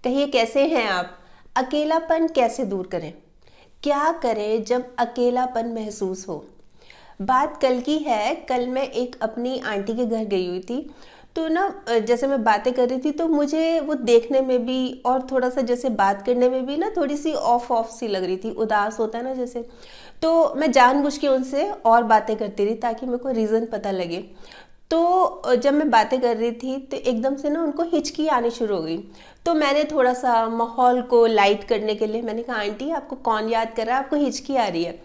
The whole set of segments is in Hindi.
कहिए कैसे हैं आप। अकेलापन कैसे दूर करें, क्या करें जब अकेलापन महसूस हो। बात कल की है। कल मैं एक अपनी आंटी के घर गई हुई थी, तो ना जैसे मैं बातें कर रही थी तो मुझे वो देखने में भी और थोड़ा सा जैसे बात करने में भी ना थोड़ी सी ऑफ ऑफ सी लग रही थी, उदास होता है ना जैसे। तो मैं जानबूझ के उनसे और बातें करती रही ताकि मेरे को रीज़न पता लगे। तो जब मैं बातें कर रही थी तो एकदम से ना उनको हिचकी आनी शुरू हो गई। तो मैंने थोड़ा सा माहौल को लाइट करने के लिए मैंने कहा, आंटी आपको कौन याद कर रहा है, आपको हिचकी आ रही है।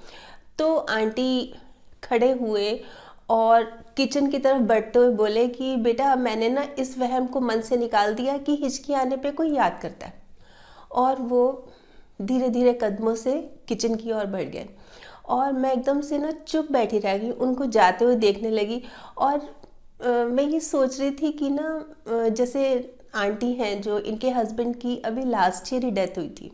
तो आंटी खड़े हुए और किचन की तरफ बढ़ते हुए बोले कि बेटा मैंने ना इस वहम को मन से निकाल दिया कि हिचकी आने पे कोई याद करता है। और वो धीरे धीरे कदमों से किचन की ओर बढ़ गए और मैं एकदम से ना चुप बैठी रह गई, उनको जाते हुए देखने लगी। और मैं ये सोच रही थी कि ना जैसे आंटी हैं जो, इनके हस्बैंड की अभी लास्ट ईयर ही डेथ हुई थी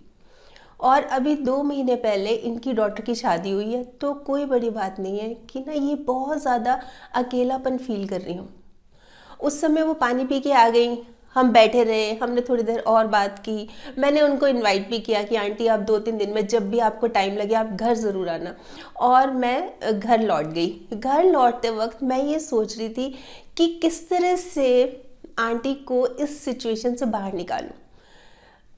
और अभी 2 महीने पहले इनकी डॉटर की शादी हुई है। तो कोई बड़ी बात नहीं है कि ना ये बहुत ज़्यादा अकेलापन फील कर रही हूँ। उस समय वो पानी पी के आ गई, हम बैठे रहे, हमने थोड़ी देर और बात की। मैंने उनको इनवाइट भी किया कि आंटी आप 2-3 दिन में जब भी आपको टाइम लगे आप घर ज़रूर आना। और मैं घर लौट गई। घर लौटते वक्त मैं ये सोच रही थी कि किस तरह से आंटी को इस सिचुएशन से बाहर निकालूं।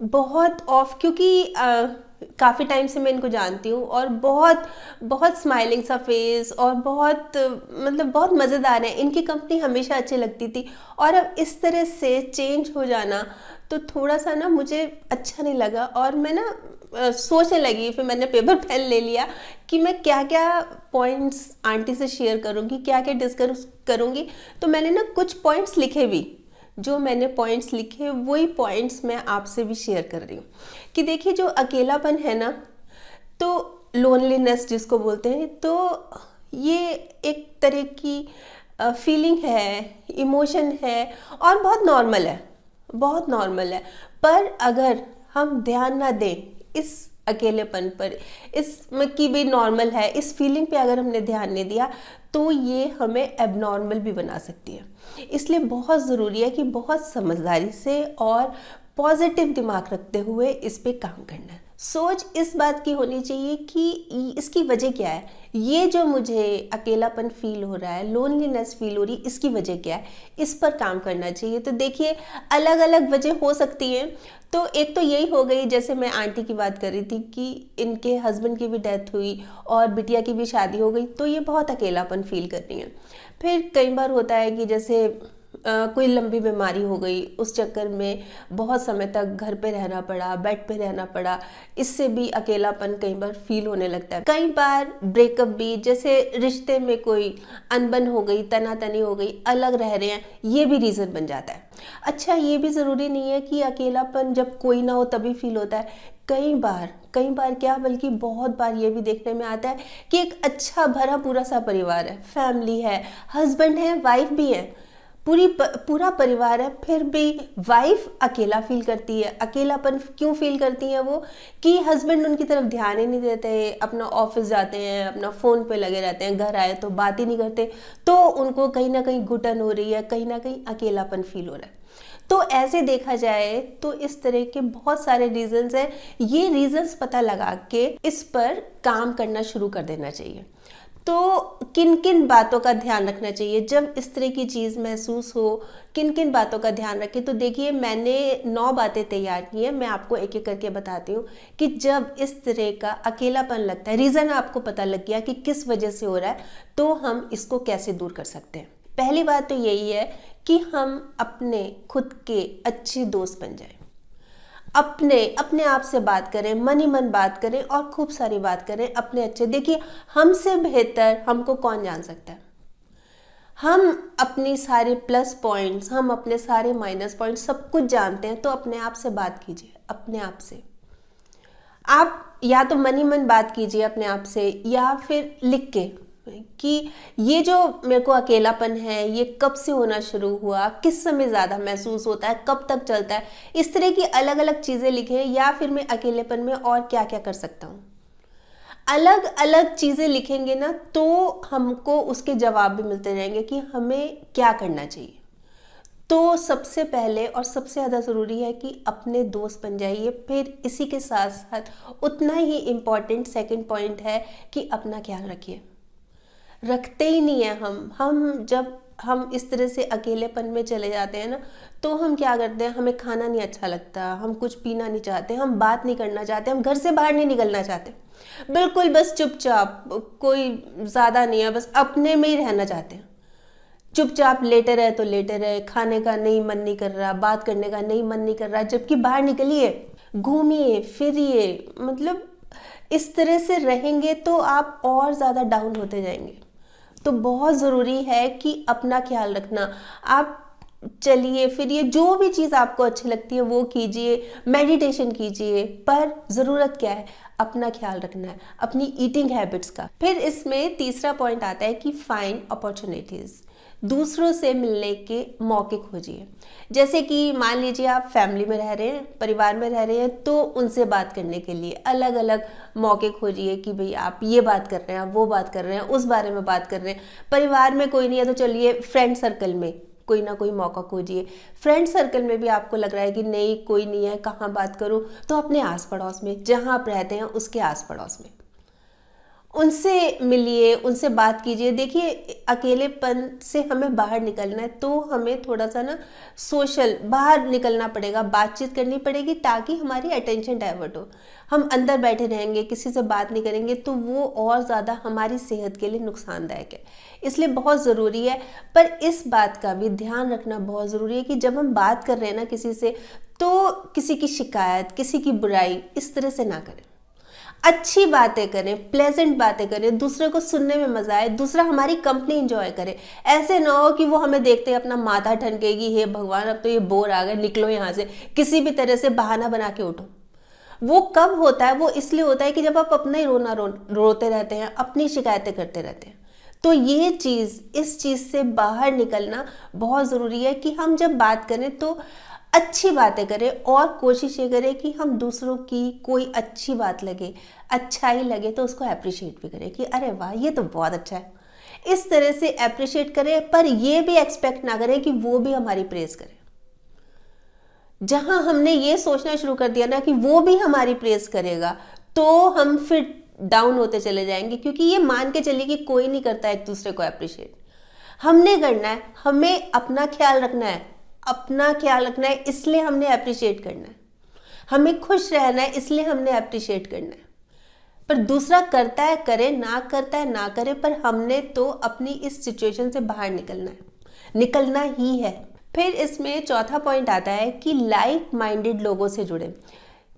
बहुत ऑफ, क्योंकि काफ़ी टाइम से मैं इनको जानती हूँ और बहुत बहुत स्माइलिंग सा फेस और बहुत मतलब बहुत मज़ेदार है। इनकी कंपनी हमेशा अच्छी लगती थी और अब इस तरह से चेंज हो जाना तो थोड़ा सा ना मुझे अच्छा नहीं लगा। और मैं ना सोचने लगी, फिर मैंने पेपर पेन ले लिया कि मैं क्या क्या पॉइंट्स आंटी से शेयर करूँगी, क्या क्या डिस्कस करूँगी। तो मैंने ना कुछ पॉइंट्स लिखे भी, जो मैंने पॉइंट्स लिखे वही पॉइंट्स मैं आपसे भी शेयर कर रही हूँ। कि देखिए जो अकेलापन है ना, तो लोनलीनेस जिसको बोलते हैं, तो ये एक तरह की फीलिंग है, इमोशन है और बहुत नॉर्मल है, बहुत नॉर्मल है। पर अगर हम ध्यान ना दें इस अकेलेपन पर, इसमें कि भी नॉर्मल है, इस फीलिंग पे अगर हमने ध्यान नहीं दिया तो ये हमें एबनॉर्मल भी बना सकती है। इसलिए बहुत ज़रूरी है कि बहुत समझदारी से और पॉजिटिव दिमाग रखते हुए इस पे काम करना है। सोच इस बात की होनी चाहिए कि इसकी वजह क्या है, ये जो मुझे अकेलापन फील हो रहा है, लोनलीनेस फील हो रही है, इसकी वजह क्या है, इस पर काम करना चाहिए। तो देखिए अलग अलग वजह हो सकती हैं। तो एक तो यही हो गई, जैसे मैं आंटी की बात कर रही थी कि इनके हस्बैंड की भी डेथ हुई और बिटिया की भी शादी हो गई, तो ये बहुत अकेलापन फील कर रही हैं। फिर कई बार होता है कि जैसे कोई लंबी बीमारी हो गई, उस चक्कर में बहुत समय तक घर पे रहना पड़ा, बेड पे रहना पड़ा, इससे भी अकेलापन कई बार फील होने लगता है। कई बार ब्रेकअप भी, जैसे रिश्ते में कोई अनबन हो गई, तनातनी हो गई, अलग रह रहे हैं, ये भी रीज़न बन जाता है। अच्छा, ये भी ज़रूरी नहीं है कि अकेलापन जब कोई ना हो तभी फील होता है। कई बार क्या, बल्कि बहुत बार ये भी देखने में आता है कि एक अच्छा भरा पूरा सा परिवार है, फैमिली है, हस्बैंड है, वाइफ भी है, पूरा परिवार है, फिर भी वाइफ अकेला फील करती है। अकेलापन क्यों फील करती है वो, कि हस्बैंड उनकी तरफ ध्यान ही नहीं देते, अपना ऑफिस जाते हैं, अपना फ़ोन पे लगे रहते हैं, घर आए तो बात ही नहीं करते, तो उनको कहीं ना कहीं घुटन हो रही है, कहीं ना कहीं अकेलापन फील हो रहा है। तो ऐसे देखा जाए तो इस तरह के बहुत सारे रीजंस हैं। ये रीजंस पता लगा के इस पर काम करना शुरू कर देना चाहिए। तो किन किन बातों का ध्यान रखना चाहिए जब इस तरह की चीज़ महसूस हो, किन किन बातों का ध्यान रखें। तो देखिए मैंने 9 बातें तैयार की हैं, मैं आपको एक एक करके बताती हूँ कि जब इस तरह का अकेलापन लगता है, रीज़न आपको पता लग गया कि किस वजह से हो रहा है, तो हम इसको कैसे दूर कर सकते हैं। पहली बात तो यही है कि हम अपने खुद के अच्छे दोस्त बन जाएं। अपने आप से बात करें, मन ही मन बात करें और खूब सारी बात करें अपने अच्छे। देखिए हमसे बेहतर हमको कौन जान सकता है। हम अपनी सारे प्लस पॉइंट्स, हम अपने सारे माइनस पॉइंट्स सब कुछ जानते हैं। तो अपने आप से बात कीजिए, अपने आप से आप या तो मन ही मन बात कीजिए अपने आप से, या फिर लिख के कि ये जो मेरे को अकेलापन है ये कब से होना शुरू हुआ, किस समय ज़्यादा महसूस होता है, कब तक चलता है। इस तरह की अलग अलग चीज़ें लिखें। या फिर मैं अकेलेपन में और क्या क्या कर सकता हूँ, अलग अलग चीज़ें लिखेंगे ना तो हमको उसके जवाब भी मिलते रहेंगे कि हमें क्या करना चाहिए। तो सबसे पहले और सबसे ज़्यादा ज़रूरी है कि अपने दोस्त बन जाइए। फिर इसी के साथ साथ उतना ही इम्पॉर्टेंट सेकंड पॉइंट है कि अपना ख्याल रखिए। रखते ही नहीं है हम जब हम इस तरह से अकेलेपन में चले जाते हैं ना, तो हम क्या करते हैं, हमें खाना नहीं अच्छा लगता, हम कुछ पीना नहीं चाहते, हम बात नहीं करना चाहते, हम घर से बाहर नहीं निकलना चाहते, बिल्कुल बस चुपचाप, कोई ज़्यादा नहीं है, बस अपने में ही रहना चाहते हैं। चुपचाप लेटे रहे तो लेटे रहे, खाने का नहीं मन नहीं कर रहा, बात करने का नहीं मन नहीं कर रहा, जबकि बाहर निकलिए, घूमिए फिरिए। मतलब इस तरह से रहेंगे तो आप और ज़्यादा डाउन होते जाएंगे। तो बहुत ज़रूरी है कि अपना ख्याल रखना। आप चलिए फिरिए, जो भी चीज़ आपको अच्छी लगती है वो कीजिए, मेडिटेशन कीजिए, पर ज़रूरत क्या है, अपना ख्याल रखना है, अपनी ईटिंग हैबिट्स का। फिर इसमें तीसरा पॉइंट आता है कि फाइंड अपॉर्चुनिटीज़, दूसरों से मिलने के मौके खोजिए। जैसे कि मान लीजिए आप फैमिली में रह रहे हैं, परिवार में रह रहे हैं, तो उनसे बात करने के लिए अलग अलग मौके खोजिए कि भाई आप ये बात कर रहे हैं, आप वो बात कर रहे हैं, उस बारे में बात कर रहे हैं। परिवार में कोई नहीं है तो चलिए फ्रेंड सर्कल में कोई ना कोई मौका खोजिए। फ्रेंड सर्कल में भी आपको लग रहा है कि नहीं कोई नहीं है, कहाँ बात करूँ, तो अपने आस पड़ोस में, जहाँ आप रहते हैं उसके आस पड़ोस में उनसे मिलिए, उनसे बात कीजिए। देखिए अकेलेपन से हमें बाहर निकलना है, तो हमें थोड़ा सा ना सोशल बाहर निकलना पड़ेगा, बातचीत करनी पड़ेगी, ताकि हमारी अटेंशन डाइवर्ट हो। हम अंदर बैठे रहेंगे, किसी से बात नहीं करेंगे, तो वो और ज़्यादा हमारी सेहत के लिए नुकसानदायक है। इसलिए बहुत ज़रूरी है। पर इस बात का भी ध्यान रखना बहुत ज़रूरी है कि जब हम बात कर रहे हैं ना किसी से, तो किसी की शिकायत, किसी की बुराई इस तरह से ना करें। अच्छी बातें करें, प्लेजेंट बातें करें, दूसरे को सुनने में मजा आए, दूसरा हमारी कंपनी एंजॉय करे। ऐसे ना हो कि वो हमें देखते ही अपना माथा ठनकेगी, हे भगवान अब तो ये बोर आ गए, निकलो यहाँ से, किसी भी तरह से बहाना बना के उठो। वो कब होता है, वो इसलिए होता है कि जब आप अपना ही रोते रहते हैं, अपनी शिकायतें करते रहते हैं। तो ये चीज़, इस चीज़ से बाहर निकलना बहुत ज़रूरी है कि हम जब बात करें तो अच्छी बातें करें, और कोशिश ये करें कि हम दूसरों की कोई अच्छी बात लगे, अच्छा ही लगे तो उसको अप्रिशिएट भी करें कि अरे वाह ये तो बहुत अच्छा है। इस तरह से अप्रिशिएट करें, पर ये भी एक्सपेक्ट ना करें कि वो भी हमारी प्रेज करें। जहां हमने ये सोचना शुरू कर दिया ना कि वो भी हमारी प्रेज करेगा, तो हम फिर डाउन होते चले जाएंगे, क्योंकि ये मान के चलिए कि कोई नहीं करता एक दूसरे को अप्रिशिएट। हमने करना है, हमें अपना ख्याल रखना है, अपना ख्याल रखना है इसलिए हमने अप्रिशिएट करना है। हमें खुश रहना है इसलिए हमने अप्रिशिएट करना है। पर दूसरा करता है करे, ना करता है ना करे, पर हमने तो अपनी इस सिचुएशन से बाहर निकलना है, निकलना ही है। फिर इसमें चौथा पॉइंट आता है कि लाइक माइंडेड लोगों से जुड़े,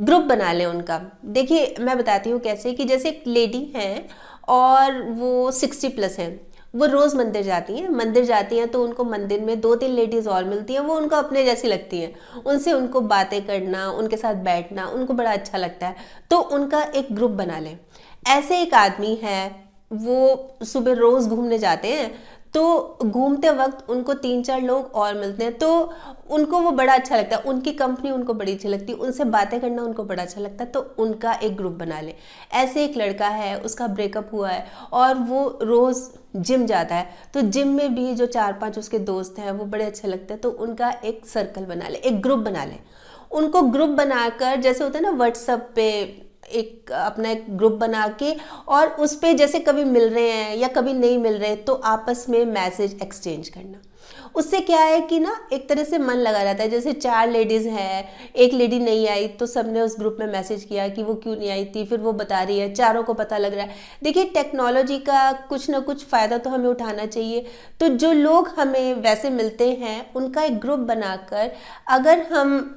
ग्रुप बना लें उनका। देखिए मैं बताती हूँ कैसे, कि जैसे एक लेडी हैं और वो 60+ हैं, वो रोज़ मंदिर जाती हैं, तो उनको मंदिर में 2-3 लेडीज़ और मिलती हैं, वो उनको अपने जैसी लगती हैं, उनसे उनको बातें करना, उनके साथ बैठना उनको बड़ा अच्छा लगता है, तो उनका एक ग्रुप बना लें। ऐसे एक आदमी है, वो सुबह रोज़ घूमने जाते हैं, तो घूमते वक्त उनको 3-4 लोग और मिलते हैं, तो उनको वो बड़ा अच्छा लगता है, उनकी कंपनी उनको बड़ी अच्छी लगती है, उनसे बातें करना उनको बड़ा अच्छा लगता है, तो उनका एक ग्रुप बना ले। ऐसे एक लड़का है, उसका ब्रेकअप हुआ है और वो रोज़ जिम जाता है, तो जिम में भी जो 4-5 उसके दोस्त हैं वो बड़े अच्छे लगते हैं, तो उनका एक सर्कल बना ले, एक ग्रुप बना ले। उनको ग्रुप बनाकर, जैसे होता है ना व्हाट्सएप पे एक अपना एक ग्रुप बना के, और उस पे जैसे कभी मिल रहे हैं या कभी नहीं मिल रहे, तो आपस में मैसेज एक्सचेंज करना। उससे क्या है कि ना एक तरह से मन लगा रहता है। जैसे 4 लेडीज़ हैं, एक लेडी नहीं आई, तो सबने उस ग्रुप में मैसेज किया कि वो क्यों नहीं आई थी, फिर वो बता रही है, चारों को पता लग रहा है। देखिए टेक्नोलॉजी का कुछ ना कुछ फ़ायदा तो हमें उठाना चाहिए। तो जो लोग हमें वैसे मिलते हैं, उनका एक ग्रुप बनाकर अगर हम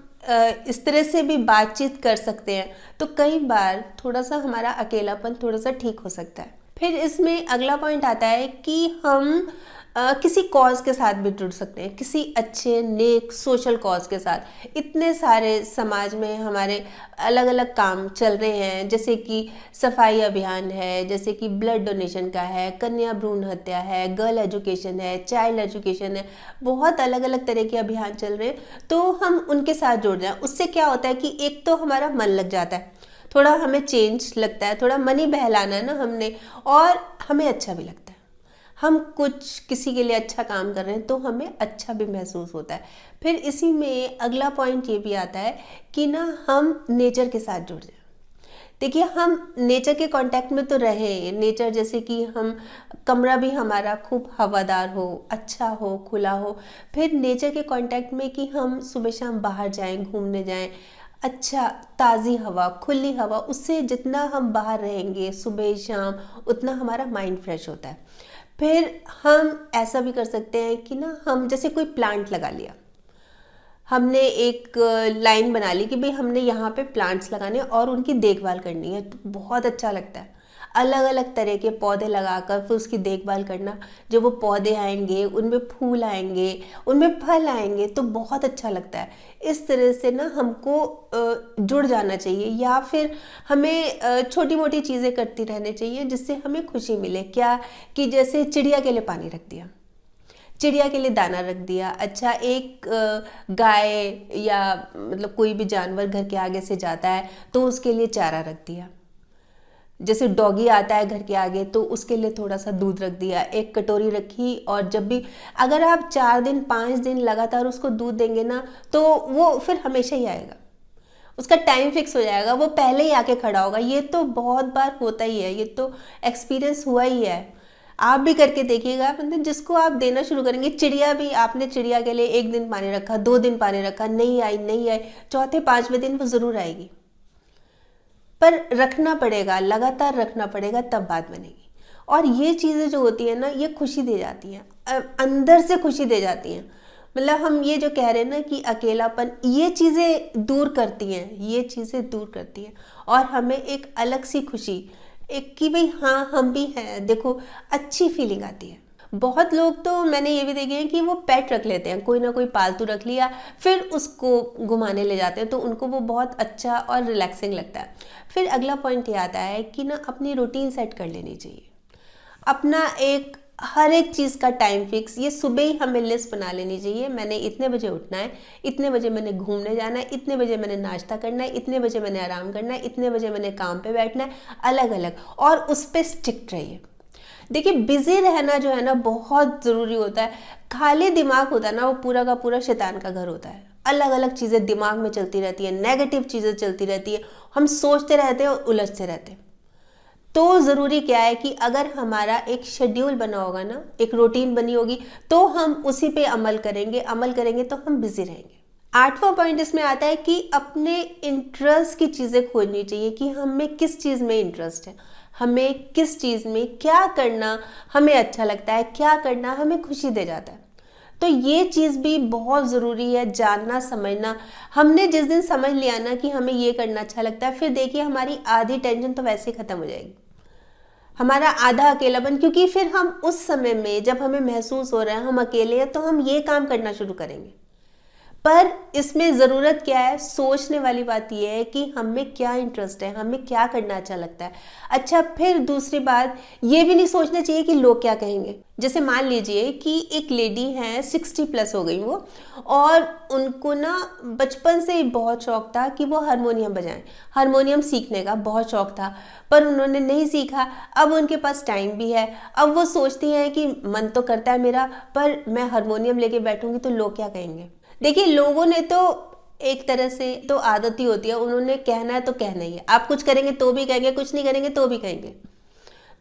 इस तरह से भी बातचीत कर सकते हैं, तो कई बार थोड़ा सा हमारा अकेलापन थोड़ा सा ठीक हो सकता है। फिर इसमें अगला पॉइंट आता है कि हम किसी कॉज के साथ भी जुड़ सकते हैं, किसी अच्छे नेक सोशल कॉज के साथ। इतने सारे समाज में हमारे अलग अलग काम चल रहे हैं, जैसे कि सफाई अभियान है, जैसे कि ब्लड डोनेशन का है, कन्या भ्रूण हत्या है, गर्ल एजुकेशन है, चाइल्ड एजुकेशन है, बहुत अलग अलग तरह के अभियान चल रहे हैं। तो हम उनके साथ जुड़ जाएं, उससे क्या होता है कि एक तो हमारा मन लग जाता है, थोड़ा हमें चेंज लगता है, थोड़ा मन ही बहलाना है ना हमने, और हमें अच्छा भी लगता है। हम कुछ किसी के लिए अच्छा काम कर रहे हैं तो हमें अच्छा भी महसूस होता है। फिर इसी में अगला पॉइंट ये भी आता है कि ना हम नेचर के साथ जुड़ जाए। देखिए, हम नेचर के कांटेक्ट में तो रहे, नेचर जैसे कि हम कमरा भी हमारा खूब हवादार हो, अच्छा हो, खुला हो। फिर नेचर के कांटेक्ट में कि हम सुबह शाम बाहर जाएं, घूमने जाएं, अच्छा ताज़ी हवा, खुली हवा, उससे जितना हम बाहर रहेंगे सुबह शाम उतना हमारा माइंड फ्रेश होता है। फिर हम ऐसा भी कर सकते हैं कि ना हम जैसे कोई प्लांट लगा लिया, हमने एक लाइन बना ली कि भाई हमने यहाँ पे प्लांट्स लगाने और उनकी देखभाल करनी है, तो बहुत अच्छा लगता है। अलग अलग तरह के पौधे लगाकर फिर उसकी देखभाल करना, जब वो पौधे आएंगे उनमें फूल आएंगे, उनमें फल आएंगे, तो बहुत अच्छा लगता है। इस तरह से ना हमको जुड़ जाना चाहिए, या फिर हमें छोटी मोटी चीज़ें करती रहनी चाहिए जिससे हमें खुशी मिले। क्या कि जैसे चिड़िया के लिए पानी रख दिया, चिड़िया के लिए दाना रख दिया, अच्छा एक गाय या मतलब कोई भी जानवर घर के आगे से जाता है तो उसके लिए चारा रख दिया, जैसे डॉगी आता है घर के आगे तो उसके लिए थोड़ा सा दूध रख दिया, एक कटोरी रखी। और जब भी अगर आप 4 दिन 5 दिन लगातार उसको दूध देंगे ना तो वो फिर हमेशा ही आएगा, उसका टाइम फिक्स हो जाएगा, वो पहले ही आके खड़ा होगा। ये तो बहुत बार होता ही है, ये तो एक्सपीरियंस हुआ ही है। आप भी करके देखिएगा, मतलब जिसको आप देना शुरू करेंगे, चिड़िया भी, आपने चिड़िया के लिए 1 दिन पानी रखा, 2 दिन पानी रखा, नहीं आई नहीं आई, चौथे 5वें दिन वो ज़रूर आएगी। पर रखना पड़ेगा, लगातार रखना पड़ेगा, तब बात बनेगी। और ये चीज़ें जो होती है ना, ये खुशी दे जाती हैं, अंदर से खुशी दे जाती हैं। मतलब हम ये जो कह रहे हैं ना कि अकेलापन, ये चीज़ें दूर करती हैं, ये चीज़ें दूर करती हैं और हमें एक अलग सी खुशी, एक कि भाई हाँ हम भी हैं, देखो अच्छी फीलिंग आती है। बहुत लोग तो मैंने ये भी देखे हैं कि वो पेट रख लेते हैं, कोई ना कोई पालतू रख लिया, फिर उसको घुमाने ले जाते हैं, तो उनको वो बहुत अच्छा और रिलैक्सिंग लगता है। फिर अगला पॉइंट ये आता है कि ना अपनी रूटीन सेट कर लेनी चाहिए, अपना एक हर एक चीज़ का टाइम फिक्स, ये सुबह ही हमें लिस्ट बना लेनी चाहिए। मैंने इतने बजे उठना है, इतने बजे मैंने घूमने जाना है, इतने बजे मैंने नाश्ता करना है, इतने बजे मैंने आराम करना है, इतने बजे मैंने काम पे बैठना है, अलग अलग, और उस पर स्टिक्ट रहिए। देखिए, बिजी रहना जो है ना बहुत ज़रूरी होता है। खाली दिमाग होता है ना, वो पूरा का पूरा शैतान का घर होता है। अलग अलग चीज़ें दिमाग में चलती रहती है, नेगेटिव चीज़ें चलती रहती है, हम सोचते रहते हैं और उलझते रहते हैं। तो ज़रूरी क्या है कि अगर हमारा एक शेड्यूल बना होगा ना, एक रूटीन बनी होगी, तो हम उसी पे अमल करेंगे, अमल करेंगे तो हम बिजी रहेंगे। 8वां पॉइंट इसमें आता है कि अपने इंटरेस्ट की चीज़ें खोजनी चाहिए कि हमें किस चीज़ में इंटरेस्ट है, हमें किस चीज़ में क्या करना हमें अच्छा लगता है, क्या करना हमें खुशी दे जाता है। तो ये चीज़ भी बहुत ज़रूरी है, जानना समझना। हमने जिस दिन समझ लिया ना कि हमें ये करना अच्छा लगता है, फिर देखिए हमारी आधी टेंशन तो वैसे ही ख़त्म हो जाएगी, हमारा आधा अकेलापन, क्योंकि फिर हम उस समय में जब हमें महसूस हो रहा है हम अकेले हैं, तो हम ये काम करना शुरू करेंगे। पर इसमें ज़रूरत क्या है, सोचने वाली बात यह है कि हमें क्या इंटरेस्ट है, हमें क्या करना अच्छा लगता है। अच्छा, फिर दूसरी बात ये भी नहीं सोचना चाहिए कि लोग क्या कहेंगे। जैसे मान लीजिए कि एक लेडी हैं, 60+ हो गई वो, और उनको ना बचपन से ही बहुत शौक था कि वो हारमोनियम बजाएं, हारमोनियम सीखने का बहुत शौक था, पर उन्होंने नहीं सीखा। अब उनके पास टाइम भी है, अब वो सोचती हैं कि मन तो करता है मेरा, पर मैं हारमोनियम लेके बैठूंगी तो लोग क्या कहेंगे। देखिए, लोगों ने तो एक तरह से तो आदत ही होती है, उन्होंने कहना है तो कहना ही है, आप कुछ करेंगे तो भी कहेंगे, कुछ नहीं करेंगे तो भी कहेंगे।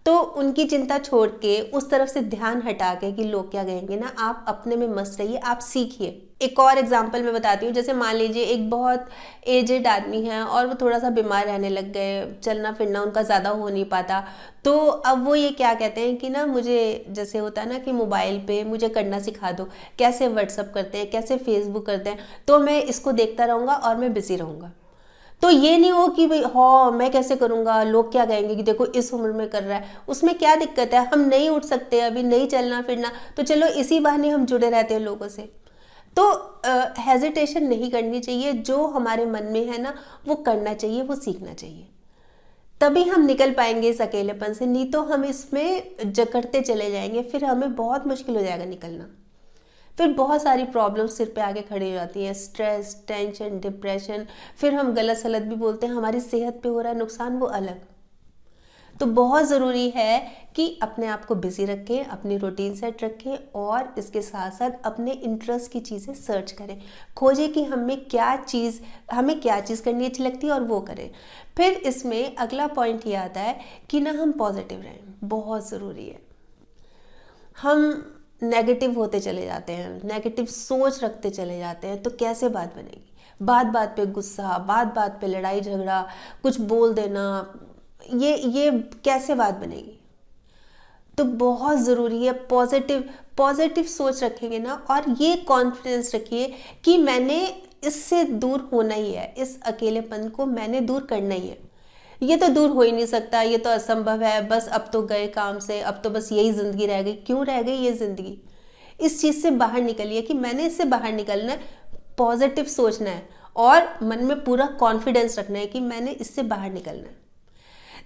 तो उनकी चिंता छोड़ के, उस तरफ से ध्यान हटा के कि लोग क्या कहेंगे ना, आप अपने में मस्त रहिए, आप सीखिए। एक और एग्जांपल मैं बताती हूँ। जैसे मान लीजिए एक बहुत एजेड आदमी है और वो थोड़ा सा बीमार रहने लग गए, चलना फिरना उनका ज़्यादा हो नहीं पाता, तो अब वो ये क्या कहते हैं कि ना मुझे, जैसे होता है ना कि मोबाइल पे मुझे करना सिखा दो, कैसे व्हाट्सअप करते हैं, कैसे फेसबुक करते हैं, तो मैं इसको देखता रहूँगा और मैं बिजी रहूँगा। तो ये नहीं हो कि भाई हाँ मैं कैसे करूँगा, लोग क्या कहेंगे कि देखो इस उम्र में कर रहा है, उसमें क्या दिक्कत है, हम नहीं उठ सकते, अभी नहीं चलना फिरना, तो चलो इसी बहाने हम जुड़े रहते हैं लोगों से। तो हेजिटेशन नहीं करनी चाहिए, जो हमारे मन में है ना वो करना चाहिए, वो सीखना चाहिए, तभी हम निकल पाएंगे इस अकेलेपन से। नहीं तो हम इसमें जकड़ते चले जाएंगे, फिर हमें बहुत मुश्किल हो जाएगा निकलना। फिर बहुत सारी प्रॉब्लम्स सिर पे आके खड़ी हो जाती हैं, स्ट्रेस, टेंशन, डिप्रेशन, फिर हम गलत सलत भी बोलते हैं, हमारी सेहत पे हो रहा है नुकसान, वो अलग। तो बहुत ज़रूरी है कि अपने आप को बिज़ी रखें, अपनी रूटीन सेट रखें और इसके साथ साथ अपने इंटरेस्ट की चीज़ें सर्च करें, खोजें कि हमें क्या चीज़ करनी अच्छी लगती है और वो करें। फिर इसमें अगला पॉइंट ये आता है कि ना हम पॉजिटिव रहें, बहुत ज़रूरी है। हम नेगेटिव होते चले जाते हैं, नेगेटिव सोच रखते चले जाते हैं, तो कैसे बात बनेगी? बात बात पे गुस्सा, बात बात पे लड़ाई झगड़ा, कुछ बोल देना, ये कैसे बात बनेगी? तो बहुत ज़रूरी है पॉजिटिव सोच रखेंगे ना, और ये कॉन्फिडेंस रखिए कि मैंने इससे दूर होना ही है, इस अकेलेपन को मैंने दूर करना ही है। ये तो दूर हो ही नहीं सकता, ये तो असंभव है, बस अब तो गए काम से, अब तो बस यही ज़िंदगी रह गई। क्यों रह गई ये ज़िंदगी? इस चीज़ से बाहर निकलिए कि मैंने इससे बाहर निकलना है, पॉजिटिव सोचना है और मन में पूरा कॉन्फिडेंस रखना है कि मैंने इससे बाहर निकलना है।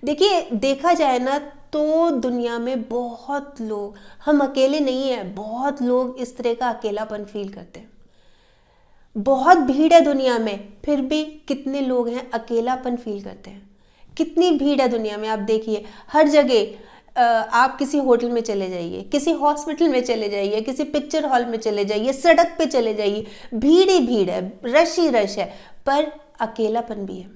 देखिए, देखा जाए ना तो दुनिया में बहुत लोग, हम अकेले नहीं हैं, बहुत लोग इस तरह का अकेलापन फील करते हैं। बहुत भीड़ है दुनिया में, फिर भी कितने लोग हैं अकेलापन फील करते हैं। कितनी भीड़ है दुनिया में, आप देखिए हर जगह। आप किसी होटल में चले जाइए, किसी हॉस्पिटल में चले जाइए, किसी पिक्चर हॉल में चले जाइए, सड़क पे चले जाइए, भीड़ ही भीड़ है, रश ही रश है, पर अकेलापन भी है।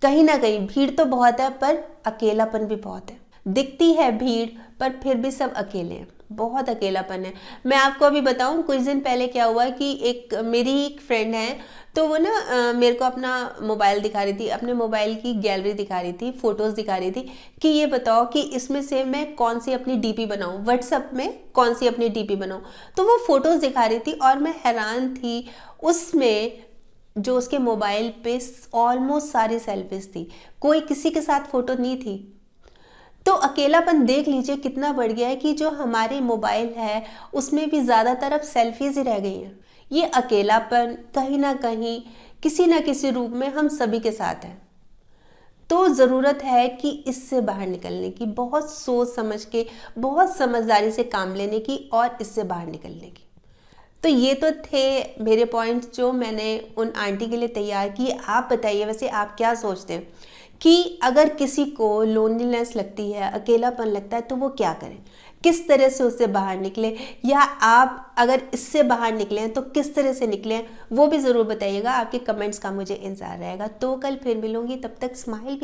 कहीं ना कहीं भीड़ तो बहुत है पर अकेलापन भी बहुत है। दिखती है भीड़ पर फिर भी सब अकेले हैं, बहुत अकेलापन है। मैं आपको अभी बताऊं, कुछ दिन पहले क्या हुआ कि मेरी एक फ्रेंड है, तो वो ना मेरे को अपना मोबाइल दिखा रही थी, अपने मोबाइल की गैलरी दिखा रही थी, फ़ोटोज़ दिखा रही थी कि ये बताओ कि इसमें से मैं कौन सी अपनी डीपी बनाऊं, व्हाट्सएप में कौन सी अपनी डीपी बनाऊं। तो वो फ़ोटोज़ दिखा रही थी और मैं हैरान थी, उसमें जो उसके मोबाइल पे ऑलमोस्ट सारी सेल्फीज थी, कोई किसी के साथ फ़ोटो नहीं थी। तो अकेलापन देख लीजिए कितना बढ़ गया है कि जो हमारे मोबाइल है उसमें भी ज़्यादातर अब सेल्फीज ही रह गई हैं। ये अकेलापन कहीं ना कहीं किसी ना किसी रूप में हम सभी के साथ है। तो ज़रूरत है कि इससे बाहर निकलने की, बहुत सोच समझ के, बहुत समझदारी से काम लेने की और इससे बाहर निकलने की। तो ये तो थे मेरे पॉइंट्स जो मैंने उन आंटी के लिए तैयार किए। आप बताइए वैसे आप क्या सोचते हैं कि अगर किसी को लोनलीनेस लगती है, अकेलापन लगता है, तो वो क्या करें, किस तरह से उससे बाहर निकले, या आप अगर इससे बाहर निकले हैं तो किस तरह से निकले, वो भी ज़रूर बताइएगा। आपके कमेंट्स का मुझे इंतज़ार रहेगा। तो कल फिर मिलूंगी, तब तक स्माइल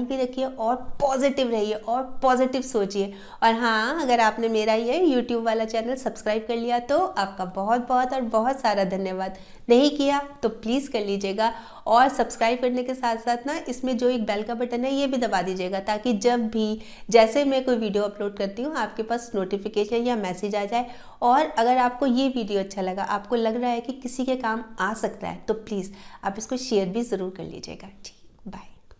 भी रखिए और पॉजिटिव रहिए और पॉजिटिव सोचिए। और हाँ, अगर आपने मेरा ये यूट्यूब वाला चैनल सब्सक्राइब कर लिया तो आपका बहुत बहुत और बहुत सारा धन्यवाद। नहीं किया तो प्लीज़ कर लीजिएगा, और सब्सक्राइब करने के साथ साथ ना इसमें जो एक बेल का बटन है ये भी दबा दीजिएगा, ताकि जब भी जैसे मैं कोई वीडियो अपलोड करती हूँ आपके पास नोटिफिकेशन या मैसेज आ जाए। और अगर आपको ये वीडियो अच्छा लगा, आपको लग रहा है कि किसी के काम आ सकता है, तो प्लीज़ आप इसको शेयर भी ज़रूर कर लीजिएगा। ठीक, बाय।